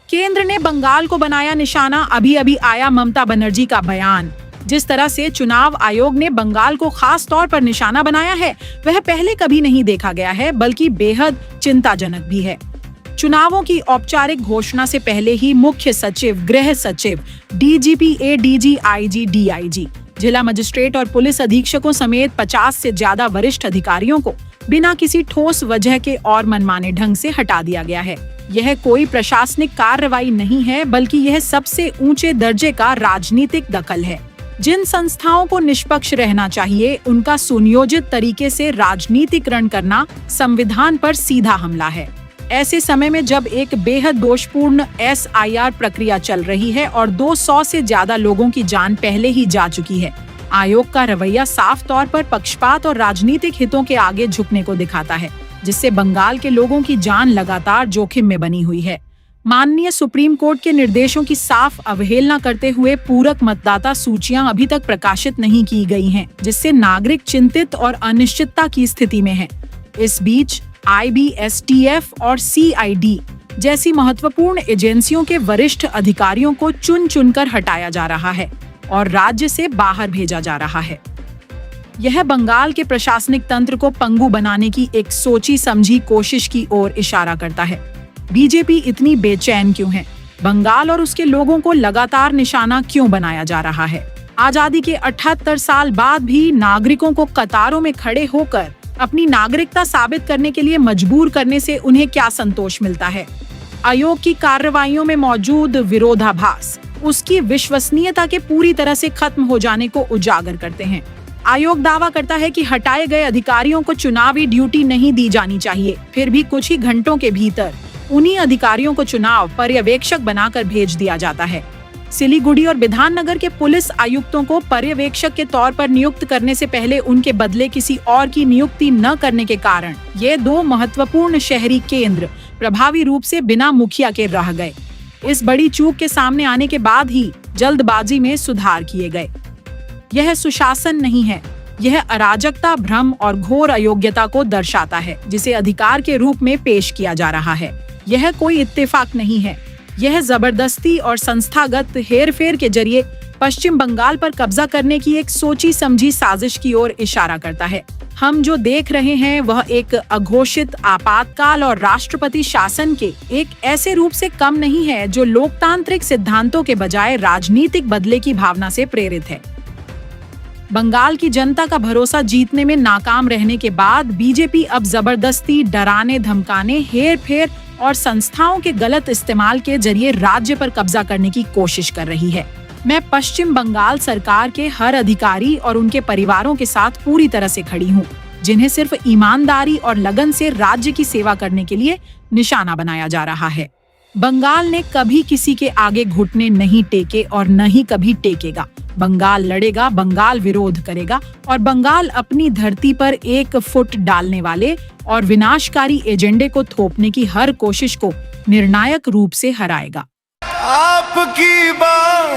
केंद्र ने बंगाल को बनाया निशाना। अभी अभी आया ममता बनर्जी का बयान। जिस तरह से चुनाव आयोग ने बंगाल को खास तौर पर निशाना बनाया है, वह पहले कभी नहीं देखा गया है, बल्कि बेहद चिंताजनक भी है। चुनावों की औपचारिक घोषणा से पहले ही मुख्य सचिव, गृह सचिव, डीजीपी, एडीजी, आईजी, डीआईजी, जिला मजिस्ट्रेट और पुलिस अधीक्षकों समेत 50 से ज्यादा वरिष्ठ अधिकारियों को बिना किसी ठोस वजह के और मनमाने ढंग से हटा दिया गया है। यह कोई प्रशासनिक कार्रवाई नहीं है, बल्कि यह सबसे ऊंचे दर्जे का राजनीतिक दखल है। जिन संस्थाओं को निष्पक्ष रहना चाहिए, उनका सुनियोजित तरीके से राजनीतिकरण करना संविधान पर सीधा हमला है। ऐसे समय में जब एक बेहद दोषपूर्ण SIR प्रक्रिया चल रही है और 200 से ज्यादा लोगों की जान पहले ही जा चुकी है, आयोग का रवैया साफ तौर पर पक्षपात और राजनीतिक हितों के आगे झुकने को दिखाता है, जिससे बंगाल के लोगों की जान लगातार जोखिम में बनी हुई है। माननीय सुप्रीम कोर्ट के निर्देशों की साफ अवहेलना करते हुए पूरक मतदाता सूचियां अभी तक प्रकाशित नहीं की गई हैं, जिससे नागरिक चिंतित और अनिश्चितता की स्थिति में हैं। इस बीच IBSTF और CID जैसी महत्वपूर्ण एजेंसियों के वरिष्ठ अधिकारियों को चुन चुनकर हटाया जा रहा है और राज्य से बाहर भेजा जा रहा है। यह बंगाल के प्रशासनिक तंत्र को पंगु बनाने की एक सोची समझी कोशिश की ओर इशारा करता है। बीजेपी इतनी बेचैन क्यों है? बंगाल और उसके लोगों को लगातार निशाना क्यों बनाया जा रहा है? आजादी के 78 साल बाद भी नागरिकों को कतारों में खड़े होकर अपनी नागरिकता साबित करने के लिए मजबूर करने से उन्हें क्या संतोष मिलता है? आयोग की कार्रवाइयों में मौजूद विरोधाभास उसकी विश्वसनीयता के पूरी तरह से खत्म हो जाने को उजागर करते हैं। आयोग दावा करता है कि हटाए गए अधिकारियों को चुनावी ड्यूटी नहीं दी जानी चाहिए। फिर भी कुछ ही घंटों के भीतर उन्हीं अधिकारियों को चुनाव पर्यवेक्षक बनाकर भेज दिया जाता है। सिलीगुड़ी और बिधाननगर के पुलिस आयुक्तों को पर्यवेक्षक के तौर पर नियुक्त करने से पहले उनके बदले किसी और की नियुक्ति न करने के कारण ये 2 महत्वपूर्ण शहरी केंद्र प्रभावी रूप से बिना मुखिया के रह गए। इस बड़ी चूक के सामने आने के बाद ही जल्दबाजी में सुधार किए गए। यह सुशासन नहीं है, यह अराजकता, भ्रम और घोर अयोग्यता को दर्शाता है, जिसे अधिकार के रूप में पेश किया जा रहा है। यह कोई इत्तेफाक नहीं है, यह जबरदस्ती और संस्थागत हेरफेर के जरिए पश्चिम बंगाल पर कब्जा करने की एक सोची समझी साजिश की ओर इशारा करता है। हम जो देख रहे हैं वह एक अघोषित आपातकाल और राष्ट्रपति शासन के एक ऐसे रूप से कम नहीं है जो लोकतांत्रिक सिद्धांतों के बजाय राजनीतिक बदले की भावना से प्रेरित है। बंगाल की जनता का भरोसा जीतने में नाकाम रहने के बाद बीजेपी अब जबरदस्ती, डराने धमकाने, हेरफेर और संस्थाओं के गलत इस्तेमाल के जरिए राज्य पर कब्जा करने की कोशिश कर रही है। मैं पश्चिम बंगाल सरकार के हर अधिकारी और उनके परिवारों के साथ पूरी तरह से खड़ी हूँ, जिन्हें सिर्फ ईमानदारी और लगन से राज्य की सेवा करने के लिए निशाना बनाया जा रहा है। बंगाल ने कभी किसी के आगे घुटने नहीं टेके और न ही कभी टेकेगा। बंगाल लड़ेगा, बंगाल विरोध करेगा और बंगाल अपनी धरती पर 1 फुट डालने वाले और विनाशकारी एजेंडे को थोपने की हर कोशिश को निर्णायक रूप से हराएगा। आपकी बात